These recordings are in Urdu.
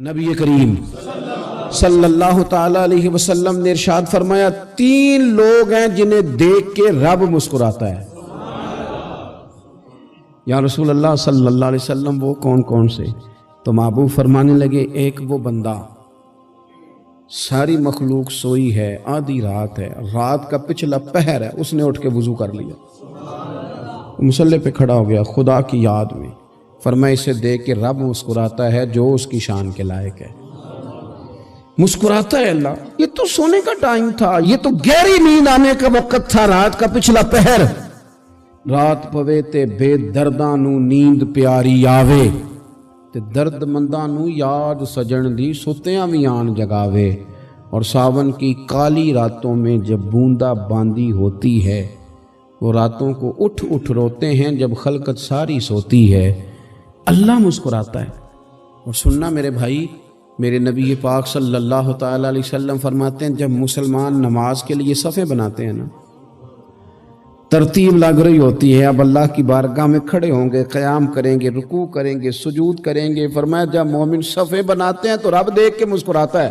نبی کریم صلی اللہ تعالی علیہ وسلم نے ارشاد فرمایا 3 لوگ ہیں جنہیں دیکھ کے رب مسکراتا ہے۔ یا رسول اللہ صلی اللہ علیہ وسلم وہ کون کون سے؟ تو محبوب فرمانے لگے ایک وہ بندہ ساری مخلوق سوئی ہے، آدھی رات ہے، رات کا پچھلا پہر ہے، اس نے اٹھ کے وضو کر لیا، مصلی پہ کھڑا ہو گیا خدا کی یاد میں، فرمایا اسے دیکھ کے رب مسکراتا ہے جو اس کی شان کے لائق ہے۔ مسکراتا ہے اللہ، یہ تو سونے کا ٹائم تھا، یہ تو گہری نیند آنے کا وقت تھا، رات کا پچھلا پہر، رات پوے تے بے درداں نو نیند پیاری آوے تے درد منداں نو یاد سجن دی ستیاں وی آن جگاوے، اور ساون کی کالی راتوں میں جب بوندا باندی ہوتی ہے وہ راتوں کو اٹھ اٹھ روتے ہیں جب خلقت ساری سوتی ہے، اللہ مسکراتا ہے۔ اور سننا میرے بھائی، میرے نبی پاک صلی اللہ تعالی علیہ وسلم فرماتے ہیں جب مسلمان نماز کے لیے صفیں بناتے ہیں نا، ترتیب لگ رہی ہوتی ہے، اب اللہ کی بارگاہ میں کھڑے ہوں گے، قیام کریں گے، رکوع کریں گے، سجود کریں گے، فرمایا جب مومن صفیں بناتے ہیں تو رب دیکھ کے مسکراتا ہے،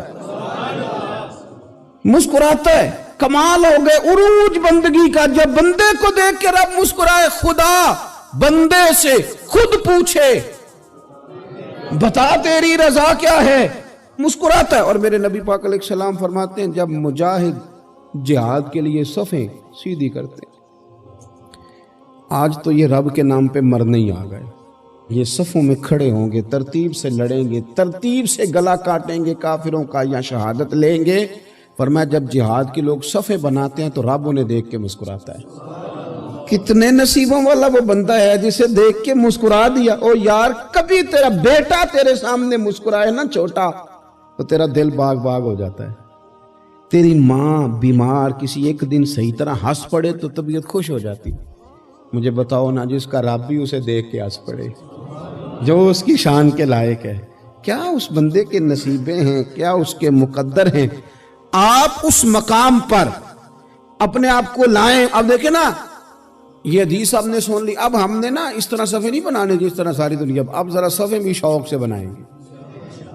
مسکراتا ہے۔ کمال ہو گئے عروج بندگی کا، جب بندے کو دیکھ کے رب مسکرائے، خدا بندے سے خود پوچھے بتا تیری رضا کیا ہے، مسکراتا ہے۔ اور میرے نبی پاک علیہ السلام فرماتے ہیں جب مجاہد جہاد کے لیے صفیں سیدھی کرتے ہیں، آج تو یہ رب کے نام پہ مرنے ہی آ گئے، یہ صفوں میں کھڑے ہوں گے، ترتیب سے لڑیں گے، ترتیب سے گلا کاٹیں گے کافروں کا یا شہادت لیں گے۔ فرمایا جب جہاد کے لوگ صفیں بناتے ہیں تو رب انہیں دیکھ کے مسکراتا ہے۔ کتنے نصیبوں والا وہ بندہ ہے جسے دیکھ کے مسکرا دیا۔ او یار کبھی تیرا بیٹا تیرے سامنے مسکرائے نا چھوٹا تو تیرا دل باغ باغ ہو جاتا ہے، تیری ماں بیمار کسی ایک دن صحیح طرح ہنس پڑے تو طبیعت خوش ہو جاتی۔ مجھے بتاؤ نا جس کا رب بھی اسے دیکھ کے ہنس پڑے، جو اس کی شان کے لائق ہے، کیا اس بندے کے نصیبیں ہیں، کیا اس کے مقدر ہیں۔ آپ اس مقام پر اپنے آپ کو لائیں۔ اب دیکھیں نا یہ حدیث آپ نے سن لی، اب ہم نے نا اس طرح صفحے نہیں بنانے جس طرح ساری دنیا، اب ذرا صفحے بھی شوق سے بنائیں گے،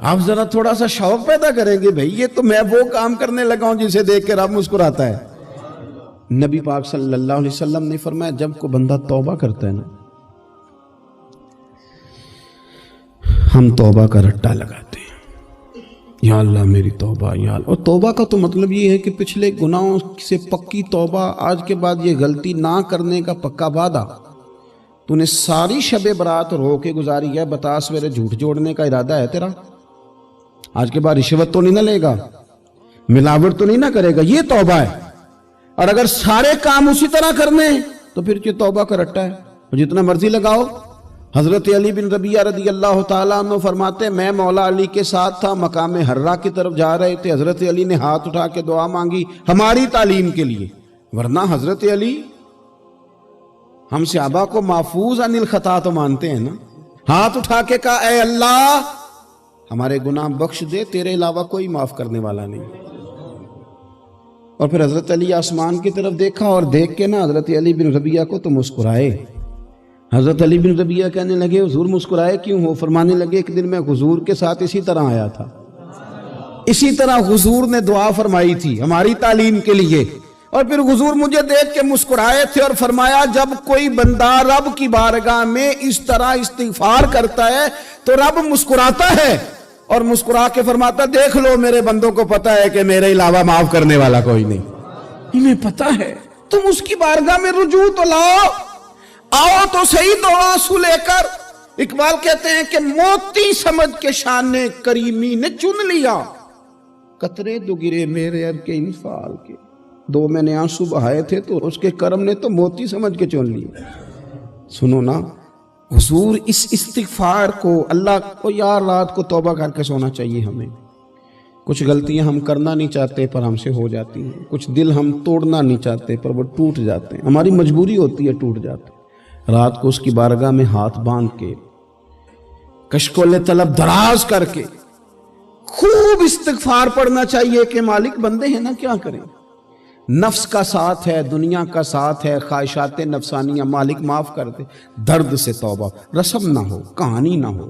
اب ذرا تھوڑا سا شوق پیدا کریں گے، بھئی یہ تو میں وہ کام کرنے لگا ہوں جسے دیکھ کے رب مسکراتا ہے۔ نبی پاک صلی اللہ علیہ وسلم نے فرمایا جب کوئی بندہ توبہ کرتا ہے نا، ہم توبہ کا رٹا لگاتے ہیں، یا اللہ میری توبہ یا اللہ۔ اور توبہ کا تو مطلب یہ ہے کہ پچھلے گناہوں سے پکی توبہ، آج کے بعد یہ غلطی نہ کرنے کا پکا وعدہ۔ تو نے ساری شب برات رو کے گزاری ہے، بتا سویرے جھوٹ جوڑنے کا ارادہ ہے تیرا؟ آج کے بعد رشوت تو نہیں نہ لے گا، ملاوٹ تو نہیں نہ کرے گا، یہ توبہ ہے۔ اور اگر سارے کام اسی طرح کرنے تو پھر یہ توبہ کا رٹا ہے، جتنا مرضی لگاؤ۔ حضرت علی بن ربیعہ رضی اللہ تعالیٰ عنہ فرماتے ہیں میں مولا علی کے ساتھ تھا، مقام حرہ کی طرف جا رہے تھے، حضرت علی نے ہاتھ اٹھا کے دعا مانگی ہماری تعلیم کے لیے، ورنہ حضرت علی ہم صحابہ کو محفوظ عن الخطا تو مانتے ہیں نا، ہاتھ اٹھا کے کہا اے اللہ ہمارے گناہ بخش دے، تیرے علاوہ کوئی معاف کرنے والا نہیں۔ اور پھر حضرت علی آسمان کی طرف دیکھا اور دیکھ کے نا حضرت علی بن ربیعہ کو تو مسکرائے۔ حضرت علی بن ربیعہ کہنے لگے حضور مسکرائے کیوں ہو؟ فرمانے لگے ایک دن میں حضور کے ساتھ اسی طرح آیا تھا، اسی طرح حضور نے دعا فرمائی تھی ہماری تعلیم کے لیے، اور پھر حضور مجھے دیکھ کے مسکرائے تھے اور فرمایا جب کوئی بندہ رب کی بارگاہ میں اس طرح استغفار کرتا ہے تو رب مسکراتا ہے، اور مسکرا کے فرماتا دیکھ لو میرے بندوں کو پتا ہے کہ میرے علاوہ معاف کرنے والا کوئی نہیں، انہیں پتا ہے، تم اس کی بارگاہ میں رجوع تو لاؤ، آؤ تو صحیح دو آنسو لے کر۔ اقبال کہتے ہیں کہ موتی سمجھ کے شان کریمی نے چن لیا، قطرے دو گرے میرے اب کے انفعال کے، دو میں نے آنسو بہائے تھے تو اس کے کرم نے تو موتی سمجھ کے چن لیا۔ سنو نا حضور اس استغفار کو، اللہ کو یار رات کو توبہ کر کے سونا چاہیے ہمیں، کچھ غلطیاں ہم کرنا نہیں چاہتے پر ہم سے ہو جاتی ہیں، کچھ دل ہم توڑنا نہیں چاہتے پر وہ ٹوٹ جاتے ہیں، ہماری مجبوری ہوتی ہے ٹوٹ جاتے ہیں۔ رات کو اس کی بارگاہ میں ہاتھ باندھ کے کشکول طلب دراز کر کے خوب استغفار پڑھنا چاہیے کہ مالک بندے ہیں نا کیا کریں، نفس کا ساتھ ہے، دنیا کا ساتھ ہے، خواہشات نفسانیہ، مالک معاف کر دے، درد سے توبہ، رسم نہ ہو، کہانی نہ ہو،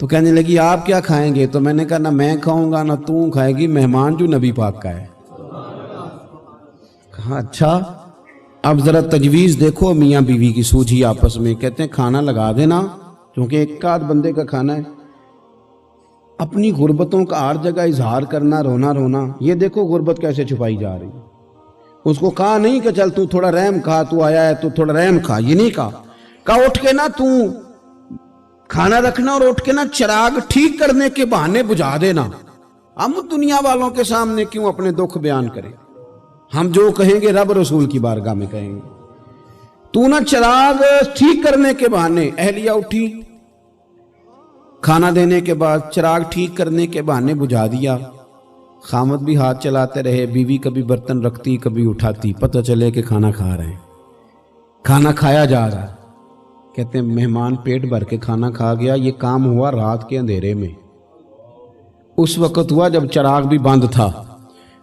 تو کہنے لگی آپ کیا کھائیں گے؟ تو میں نے کہا نہ میں کھاؤں گا نہ تو کھائے گی، مہمان جو نبی پاک کا ہے۔ کہا اچھا، اب ذرا تجویز دیکھو میاں بیوی کی سوجھی آپس میں۔ کہتے ہیں کھانا لگا دینا، کیونکہ ایک آدھ بندے کا کھانا ہے۔ اپنی غربتوں کا ہر جگہ اظہار کرنا، رونا رونا، یہ دیکھو غربت کیسے چھپائی جا رہی ہے۔ اس کو کہا نہیں کہ چل تو تھوڑا رحم کھا، تو آیا ہے تو تھوڑا رحم کھا، یہ نہیں کہا اٹھ کے نا تو کھانا رکھنا اور اٹھ کے نا چراغ ٹھیک کرنے کے بہانے بجھا دینا۔ ہم دنیا والوں کے سامنے کیوں اپنے دکھ بیان کریں؟ ہم جو کہیں گے رب رسول کی بارگاہ میں کہیں گے۔ تو نا چراغ ٹھیک کرنے کے بہانے، اہلیہ اٹھی، کھانا دینے کے بعد چراغ ٹھیک کرنے کے بہانے بجھا دیا۔ خامد بھی ہاتھ چلاتے رہے، بیوی کبھی برتن رکھتی کبھی اٹھاتی، پتہ چلے کہ کھانا کھا رہے ہیں، کھانا کھایا جا رہا ہے۔ کہتے ہیں مہمان پیٹ بھر کے کھانا کھا گیا۔ یہ کام ہوا رات کے اندھیرے میں، اس وقت ہوا جب چراغ بھی بند تھا،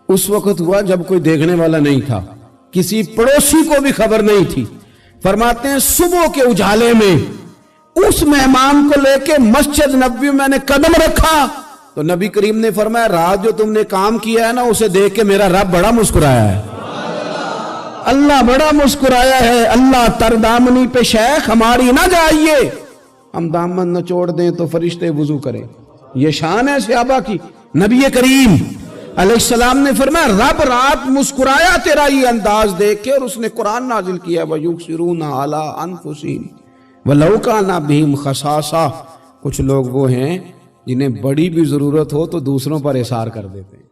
اس وقت ہوا جب کوئی دیکھنے والا نہیں تھا، کسی پڑوسی کو بھی خبر نہیں تھی۔ فرماتے ہیں صبح کے اجالے میں اس مہمان کو لے کے مسجد نبوی میں نے قدم رکھا تو نبی کریم نے فرمایا رات جو تم نے کام کیا ہے نا اسے دیکھ کے میرا رب بڑا مسکرایا ہے، اللہ بڑا مسکرایا ہے۔ اللہ تر دامنی پہ شیخ ہماری نہ جائیے، ہم دامن نہ چھوڑ دیں تو فرشتے وضو کریں۔ یہ شان ہے صحابہ کی۔ نبی کریم علیہ السلام نے فرمایا رب رات مسکرایا تیرا یہ انداز دیکھ کے، اور اس نے قرآن نازل کیا وَيُؤْثِرُونَ عَلَىٰ أَنفُسِهِمْ وَلَوْ كَانَ بِهِمْ خَصَاصَةٌ۔ کچھ لوگ وہ ہیں جنہیں بڑی بھی ضرورت ہو تو دوسروں پر اثار کر دیتے ہیں۔